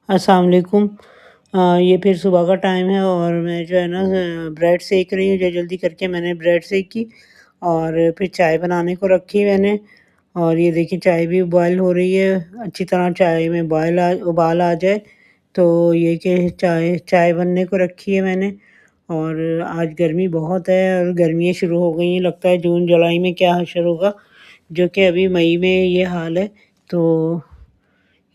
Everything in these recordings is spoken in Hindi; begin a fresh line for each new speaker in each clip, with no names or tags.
अस्सलाम वालेकुम। ये फिर सुबह का टाइम है और मैं जो है ना ब्रेड सेक रही हूँ। जल्दी करके मैंने ब्रेड सेकी और फिर चाय बनाने को रखी मैंने। और ये देखिए चाय भी बॉयल हो रही है। अच्छी तरह चाय में उबाल आ जाए तो ये कि चाय चाय बनने को रखी है मैंने। और आज गर्मी बहुत है और गर्मियाँ शुरू हो गई हैं। लगता है जून जुलाई में क्या हशर होगा, जो कि अभी मई में ये हाल है। तो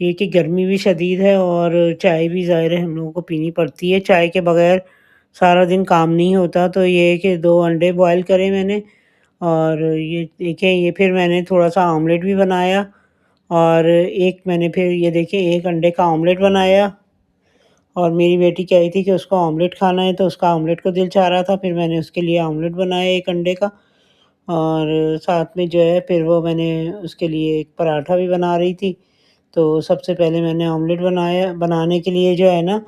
ये कि गर्मी भी शदीद है और चाय भी ज़ाहिर है हम लोगों को पीनी पड़ती है। चाय के बगैर सारा दिन काम नहीं होता। तो ये है कि 2 अंडे बॉयल करे मैंने और ये देखिए ये फिर मैंने थोड़ा-सा ऑमलेट भी बनाया। और एक मैंने फिर ये देखिए 1 अंडे का ऑमलेट बनाया। और मेरी बेटी कह रही थी कि उसको ऑमलेट खाना है, तो उसका ऑमलेट को दिल चाह रहा था, फिर मैंने उसके लिए ऑमलेट बनाया 1 अंडे का। और साथ में जो है फिर वो मैंने उसके लिए एक पराठा भी बना रही थी। तो सबसे पहले मैंने ऑमलेट बनाने के लिए जो है ना,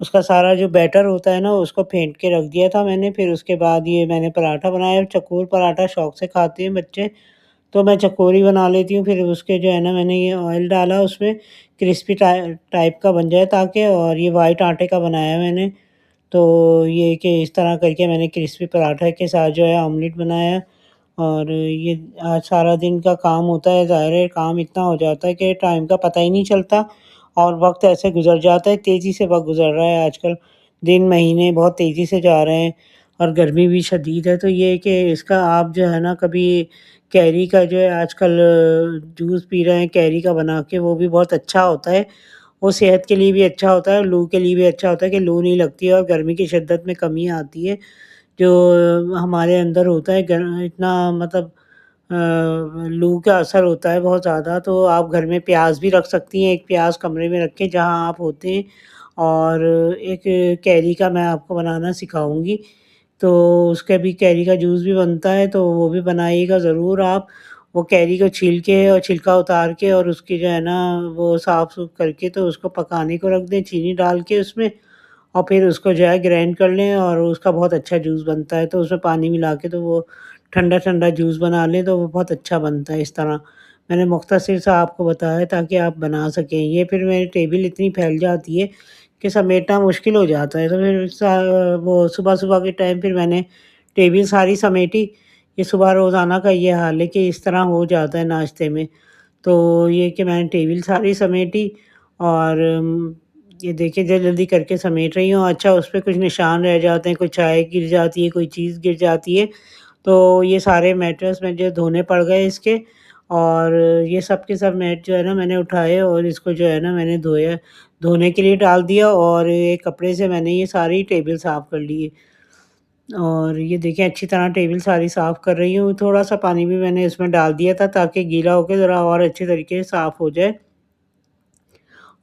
उसका सारा जो बैटर होता है ना, उसको फेंट के रख दिया था मैंने। फिर उसके बाद ये मैंने पराठा बनाया, चकोर पराठा शौक से खाते हैं बच्चे, तो मैं चकोरी बना लेती हूँ। फिर उसके जो है ना मैंने ये ऑयल डाला उसमें, क्रिस्पी टाइप का बन जाए ताकि। और ये वाइट आटे का बनाया मैंने। तो ये कि इस तरह करके मैंने क्रिस्पी पराठा के साथ जो है ऑमलेट बनाया। और ये आज सारा दिन का काम होता है, ज़ाहिर है काम इतना हो जाता है कि टाइम का पता ही नहीं चलता और वक़्त ऐसे गुज़र जाता है, तेज़ी से वक़्त गुज़र रहा है आजकल। दिन, महीने बहुत तेज़ी से जा रहे हैं और गर्मी भी शदीद है। तो ये है कि इसका आप जो है ना कभी कैरी का जो है आजकल जूस पी रहे हैं कैरी का बना के, वो भी बहुत अच्छा होता है। वो सेहत के लिए भी अच्छा होता है और लू के लिए भी अच्छा होता है कि लू नहीं लगती है और गर्मी की शिद्दत में कमी आती है। जो हमारे अंदर होता है इतना मतलब लू का असर होता है बहुत ज़्यादा। तो आप घर में प्याज भी रख सकती हैं, एक प्याज कमरे में रखें जहाँ आप होते हैं। और एक कैरी का मैं आपको बनाना सिखाऊँगी, तो उसका भी कैरी का जूस भी बनता है, तो वो भी बनाइएगा ज़रूर आप। वो कैरी को छील के और छिलका उतार के और उसकी जो है ना वो साफ-सूफ करके तो उसको पकाने को रख दें चीनी डाल के उसमें। और फिर उसको जो है ग्राइंड कर लें और उसका बहुत अच्छा जूस बनता है। तो उसमें पानी मिला के तो वो ठंडा-ठंडा जूस बना लें तो वो बहुत अच्छा बनता है इस तरह। मैंने मुख्तसर सा आपको बताया है ताकि आप बना सकें। ये फिर मेरी टेबल इतनी फैल जाती है कि समेटना मुश्किल हो जाता है। तो फिर वो सुबह-सुबह के टाइम फिर मैंने टेबल सारी समेटी। ये सुबह रोज़ाना का ये हाल है कि इस तरह हो जाता है नाश्ते में। तो ये कि मैंने टेबल सारी समेटी और ये देखिए जल्दी-जल्दी करके समेट रही हूँ। अच्छा उस पे कुछ निशान रह जाते हैं, कोई चाय गिर जाती है, कोई चीज़ गिर जाती है। तो ये सारे मैटर्स मुझे धोने पड़ गए इसके। और ये सब के सब मैट जो है ना मैंने उठाए और इसको जो है ना मैंने धोया, धोने के लिए डाल दिया और एक कपड़े से मैंने ये सारी टेबल साफ़ कर ली है। और ये देखिए अच्छी तरह टेबल सारी साफ़ कर रही हूँ। थोड़ा-सा पानी भी मैंने इसमें डाल दिया था ताकि गीला होके ज़रा और अच्छे तरीके से साफ़ हो जाए।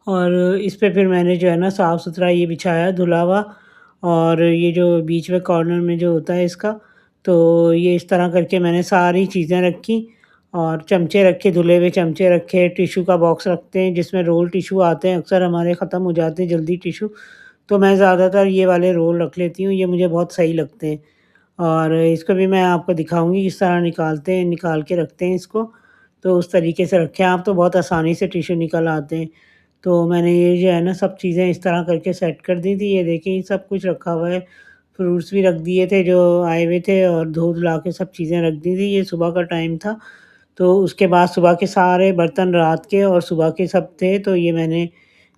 और इस पे फिर मैंने जो है ना साफ़-सुथरा ये बिछाया धुला हुआ। और ये जो बीच में कॉर्नर में जो होता है इसका, तो ये इस तरह करके मैंने सारी चीज़ें रखी। और चमचे रखे, धुले हुए चमचे रखे, टिश्यू का बॉक्स रखते हैं जिसमें रोल टिश्यू आते हैं, अक्सर हमारे ख़त्म हो जाते हैं जल्दी टिश्यू, तो मैं ज़्यादातर ये वाले रोल रख लेती हूँ, ये मुझे बहुत सही लगते हैं। और इसको भी मैं आपको दिखाऊँगी किस तरह निकाल के रखते हैं इसको। तो उस तरीके से रखें आप तो बहुत आसानी से टिश्यू निकल आते हैं। तो मैंने ये जो है ना सब चीज़ें इस तरह करके सेट कर दी थी। ये देखिए ये सब कुछ रखा हुआ है। फ्रूट्स भी रख दिए थे जो आए हुए थे और धो-धुला के सब चीज़ें रख दी थी। ये सुबह का टाइम था। तो उसके बाद सुबह के सारे बर्तन रात के और सुबह के सब थे, तो ये मैंने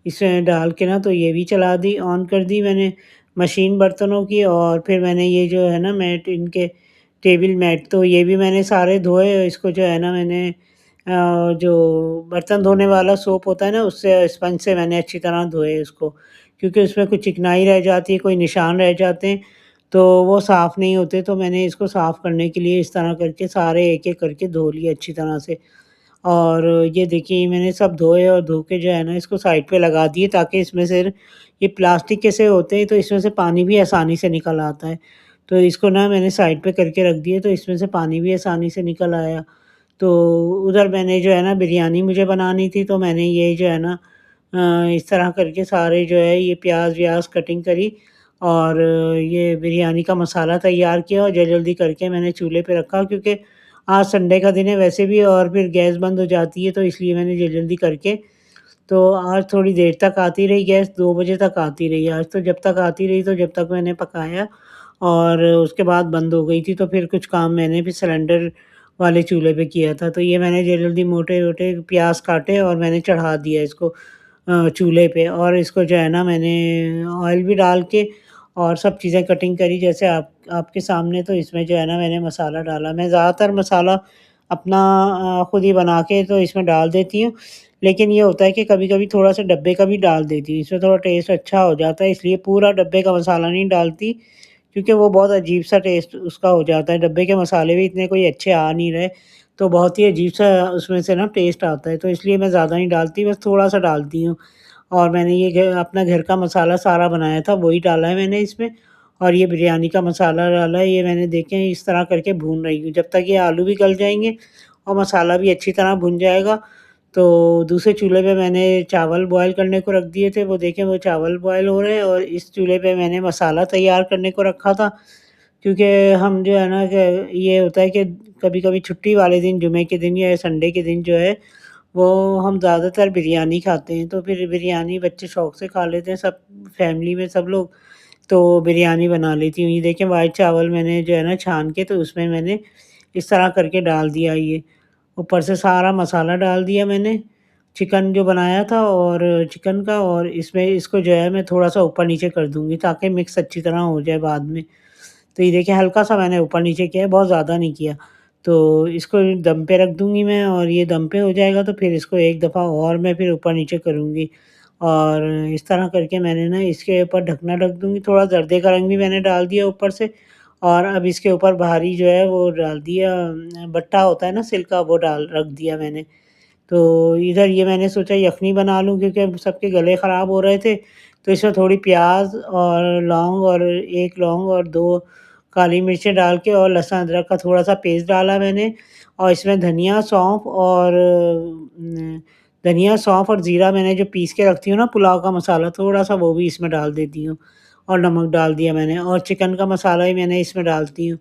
इसमें डाल के ना तो ये भी चला दी, ऑन कर दी मैंने मशीन बर्तनों की। और फिर मैंने ये जो है ना मैट इनके टेबल मैट, तो ये भी मैंने सारे धोए। इसको जो है ना मैंने जो बर्तन धोने वाला सोप होता है ना उससे स्पंज से मैंने अच्छी तरह धोए उसको, क्योंकि उसमें कुछ चिकनाई रह जाती है, कोई निशान रह जाते हैं, तो वो साफ़ नहीं होते। तो मैंने इसको साफ़ करने के लिए इस तरह करके सारे एक-एक करके धो लिए अच्छी तरह से। और ये देखिए मैंने सब धोए और धो के जो है ना इसको साइड पे लगा दिए ताकि इसमें से ये प्लास्टिक के से होते हैं तो इसमें से पानी भी आसानी से निकल आता है। तो इसको ना मैंने साइड पे करके रख दिए तो इसमें से पानी भी आसानी से निकल आया। तो उधर मैंने जो है ना बिरयानी मुझे बनानी थी, तो मैंने ये जो है ना इस तरह करके सारे जो है ये प्याज़-व्याज़ कटिंग करी। और ये बिरयानी का मसाला तैयार किया और जल्दी-जल्दी करके मैंने चूल्हे पे रखा, क्योंकि आज संडे का दिन है वैसे भी और फिर गैस बंद हो जाती है, तो इसलिए मैंने जल्दी-जल्दी करके तो आज थोड़ी देर तक आती रही गैस, 2 बजे तक आती रही आज तो जब तक आती रही तो जब तक मैंने पकाया और उसके बाद बंद हो गई थी, तो फिर कुछ काम मैंने भी सिलेंडर वाले चूल्हे पे किया था। तो ये मैंने जल्दी मोटे-मोटे प्याज़ काटे और मैंने चढ़ा दिया इसको चूल्हे पे और इसको जो है ना मैंने ऑयल भी डाल के और सब चीज़ें कटिंग करी जैसे आपके सामने, तो इसमें जो है ना मैंने मसाला डाला। मैं ज़्यादातर मसाला अपना खुद ही बना के तो इसमें डाल देती हूँ। लेकिन ये होता है कि कभी-कभी थोड़ा-सा डब्बे का भी डाल देती हूँ, इसमें थोड़ा टेस्ट अच्छा हो जाता है, इसलिए पूरा डब्बे का मसाला नहीं डालती, क्योंकि वो बहुत अजीब-सा टेस्ट उसका हो जाता है। डब्बे के मसाले भी इतने कोई अच्छे आ नहीं रहे, तो बहुत ही अजीब-सा उसमें से ना टेस्ट आता है, तो इसलिए मैं ज़्यादा नहीं डालती, बस थोड़ा-सा डालती हूँ। और मैंने ये अपना घर का मसाला सारा बनाया था, वही डाला है मैंने इसमें और ये बिरयानी का मसाला डाला है, ये मैंने देखें इस तरह करके भून रही हूँ। जब तक ये आलू भी गल जाएँगे और मसाला भी अच्छी तरह भुन जाएगा, तो दूसरे चूल्हे पे मैंने चावल बॉयल करने को रख दिए थे, वो देखें वो चावल बॉयल हो रहे हैं और इस चूल्हे पे मैंने मसाला तैयार करने को रखा था। क्योंकि हम जो है ना कि ये होता है कि कभी-कभी छुट्टी वाले दिन, जुमे के दिन या संडे के दिन जो है, वो हम ज़्यादातर बिरयानी खाते हैं, तो फिर बिरयानी बच्चे शौक से खा लेते हैं, सब फैमिली में सब लोग, तो बिरयानी बना लेती हूँ। ये देखें व्हाइट चावल मैंने जो है ना छान के तो उसमें मैंने इस तरह करके डाल दिया ये। ऊपर से सारा मसाला डाल दिया मैंने, चिकन जो बनाया था और चिकन का और इसमें इसको जो है मैं थोड़ा-सा ऊपर-नीचे कर दूँगी ताकि मिक्स अच्छी तरह हो जाए बाद में। तो ये देखिए हल्का-सा मैंने ऊपर-नीचे किया है, बहुत ज़्यादा नहीं किया। तो इसको दम पे रख दूँगी मैं और ये दम पे हो जाएगा तो फिर इसको एक दफ़ा और मैं फिर ऊपर-नीचे करूँगी। और इस तरह करके मैंने ना इसके ऊपर ढकना ढक दूँगी, थोड़ा जर्दे का रंग भी मैंने डाल दिया ऊपर से और अब इसके ऊपर बाहरी जो है वो डाल दिया बट्टा होता है ना सिल्क का, वो डाल रख दिया मैंने। तो इधर ये मैंने सोचा यख़नी बना लूँ क्योंकि अब सबके गले ख़राब हो रहे थे, तो इसमें थोड़ी प्याज़ और लौंग और 1 लौंग और 2 काली मिर्चें डाल के और लहसुन अदरक का थोड़ा-सा पेस्ट डाला मैंने और इसमें धनिया, सौंफ और ज़ीरा मैंने जो पीस के रखती हूँ ना पुलाव का मसाला, थोड़ा-सा वो भी इसमें डाल देती हूँ और नमक डाल दिया मैंने और चिकन का मसाला भी मैंने इसमें डालती हूँ।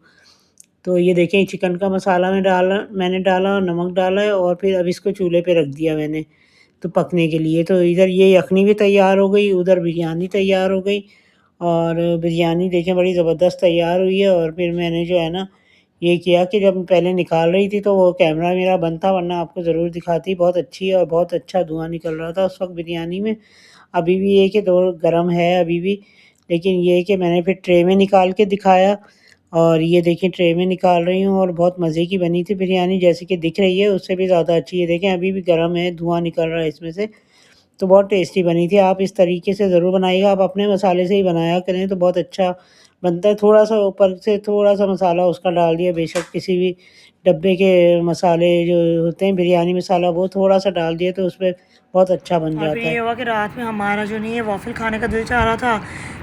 तो ये देखें चिकन का मसाला मैंने डाला और नमक डाला है और फिर अब इसको चूल्हे पे रख दिया मैंने, तो पकने के लिए। तो इधर ये यख़नी भी तैयार हो गई, उधर बिरयानी तैयार हो गई और बिरयानी देखें बड़ी ज़बरदस्त तैयार हुई है और फिर मैंने जो है ना, ये किया कि जब पहले निकाल रही थी तो वो कैमरा मेरा बंद था वरना आपको ज़रूर दिखाती, बहुत अच्छी है और बहुत अच्छा धुआँ निकल रहा था उस वक़्त बिरयानी में। अभी भी ये कि दो गरम है अभी भी, लेकिन ये है कि मैंने फिर ट्रे में निकाल के दिखाया और ये देखिए ट्रे में निकाल रही हूँ और बहुत मज़े की बनी थी बिरयानी जैसे कि दिख रही है उससे भी ज़्यादा अच्छी है। देखें अभी भी गरम है, धुआँ निकल रहा है इसमें से, तो बहुत टेस्टी बनी थी। आप इस तरीके से ज़रूर बनाइएगा, आप अपने मसाले से ही बनाया करें तो बहुत अच्छा बनता है। थोड़ा-सा ऊपर से थोड़ा-सा मसाला उसका डाल दिया, बेशक किसी भी डब्बे के मसाले जो होते हैं बिरयानी मसाला वो थोड़ा-सा डाल दिया तो उसमें बहुत अच्छा बन
और फिर
जाता
ये
है।
हुआ कि रात में हमारा जो नहीं है वॉफ़ल खाने का दिल चाह रहा था।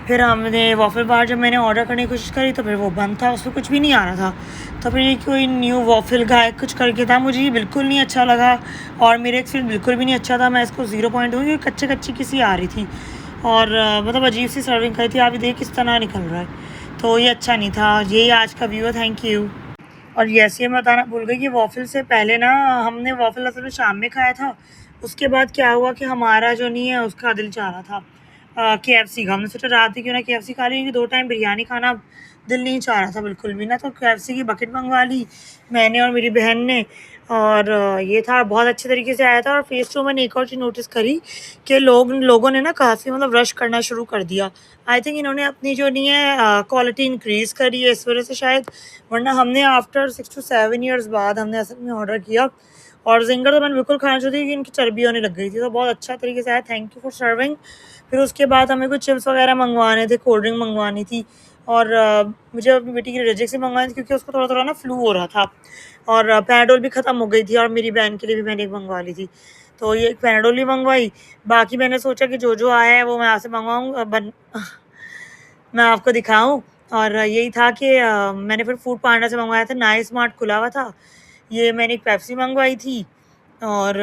फिर हमने वॉफ़ल बार जब मैंने ऑर्डर करने की कोशिश करी तो फिर वो बंद था, उसमें कुछ भी नहीं आ रहा था। तो फिर ये कोई न्यू वॉफ़ल गाय कुछ करके था, मुझे ये बिल्कुल नहीं अच्छा लगा और मेरा एक्सपीरियंस बिल्कुल भी नहीं अच्छा था। मैं इसको 0 पॉइंट दूँगी, कच्ची-कच्ची किसी आ रही थी और मतलब अजीब-सी सर्विंग करी थी। आप ये देखिए किस तरह निकल रहा है, तो ये अच्छा नहीं था। यही आज का व्यू है, थैंक यू। और जैसे मैं बताना भूल गई कि वॉफ़ल से पहले ना हमने वॉफ़ल असल में शाम में खाया था। उसके बाद क्या हुआ कि हमारा जो नहीं है उसका दिल चाह रहा था केएफसी का। हमने सोचा रात में क्यों ना केएफसी खा लें, क्योंकि 2 टाइम बिरयानी खाना दिल नहीं चाह रहा था बिल्कुल भी ना, तो केएफसी की बकेट मंगवा ली मैंने और मेरी बहन ने और ये था बहुत अच्छे तरीके से आया था। और फ़ेस 2 मैंने एक और चीज़ नोटिस करी कि लोगों ने ना काफ़ी मतलब रश करना शुरू कर दिया। आई थिंक इन्होंने अपनी जो नहीं है क्वालिटी इंक्रीज़ करी है इस वजह से शायद, वरना हमने आफ्टर 6 टू 7 ईयर्स बाद हमने असल में ऑर्डर किया और ज़िंगर तो मैंने बिल्कुल खाना चाहती थी कि इनकी चर्बी होने लग गई थी, तो बहुत अच्छा तरीके से आया, थैंक यू फॉर सर्विंग। फिर उसके बाद हमें कुछ चिप्स वगैरह मंगवाने थे, कोल्ड ड्रिंक मंगवानी थी और मुझे अपनी बेटी की रजिक से मंगवानी थी क्योंकि उसको थोड़ा-थोड़ा ना फ्लू हो रहा था और पैराडोल भी ख़त्म हो गई थी और मेरी बहन के लिए भी मैंने एक मंगवा ली थी। तो ये एक पैराडोल भी मंगवाई, बाकी मैंने सोचा कि जो-जो आया है वो मैं यहाँ से मंगवाऊँ मैं आपको दिखाऊँ। और यही था कि मैंने फिर फूड पांडा से मंगवाया था, नाइस मार्ट खुला हुआ था। ये मैंने एक पेप्सी मंगवाई थी और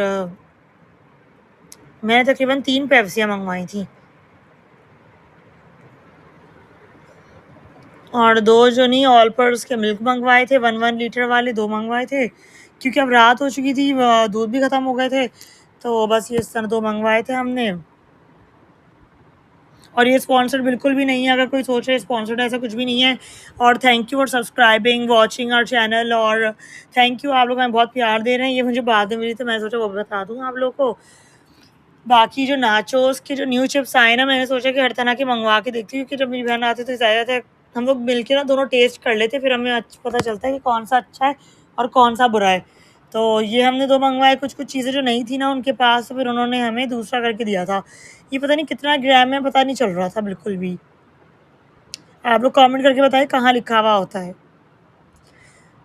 मैंने तकरीबन 3 पेप्सियाँ मंगवाई थी और 2 जो नहीं ऑल पर्स के मिल्क मंगवाए थे, 1-1 लीटर वाले 2 मंगवाए थे क्योंकि अब रात हो चुकी थी, दूध भी ख़त्म हो गए थे। तो बस ये इस तरह 2 मँगवाए थे हमने। और ये स्पॉन्सर्ड बिल्कुल भी नहीं है, अगर कोई सोच रहे स्पॉन्सर्ड ऐसा कुछ भी नहीं है। और thank you for subscribing, watching our channel, और थैंक यू, आप लोग हमें बहुत प्यार दे रहे हैं। ये मुझे बाद में मिली तो मैं सोचा वो भी बता दूँ आप लोगों को। बाकी जो नाचोस के जो न्यू चिप्स आए ना, मैंने सोचा कि हर तरह के मंगवा के देखती हूँ, क्योंकि जब मेरी बहन आती है तो ज़्यादातर हम लोग मिलके ना दोनों टेस्ट कर लेते, फिर हमें पता चलता है कि कौन सा अच्छा है और कौन सा बुरा है। तो ये हमने 2 मँगवाए, कुछ चीज़ें जो नहीं थी ना उनके पास, तो फिर उन्होंने हमें दूसरा करके दिया था। ये पता नहीं कितना ग्राम है, पता नहीं चल रहा था बिल्कुल भी। आप लोग कमेंट करके बताइए कहाँ लिखा हुआ होता है।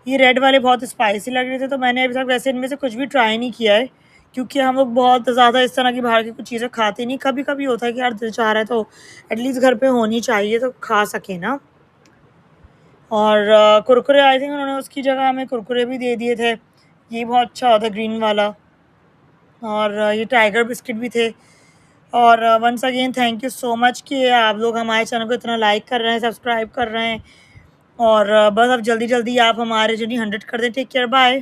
ये रेड वाले बहुत स्पाइसी लग रहे थे, तो मैंने अभी तक वैसे इनमें से कुछ भी ट्राई नहीं किया है, क्योंकि हम लोग बहुत ज़्यादा इस तरह की बाहर की कुछ चीज़ें खाते नहीं। कभी-कभी होता है कि यार दिल चाह रहा है तो एटलीस्ट घर पे होनी चाहिए तो खा सकें ना। और कुरकुरे, आई थिंक उन्होंने उसकी जगह हमें कुरकुरे भी दे दिए थे। ये बहुत अच्छा होता है ग्रीन वाला। और ये टाइगर बिस्किट भी थे। और once again thank you so much कि आप लोग हमारे चैनल को इतना लाइक कर रहे हैं, सब्सक्राइब कर रहे हैं। और बस अब जल्दी-जल्दी आप हमारे जर्नी 100 कर दें। Take care, bye.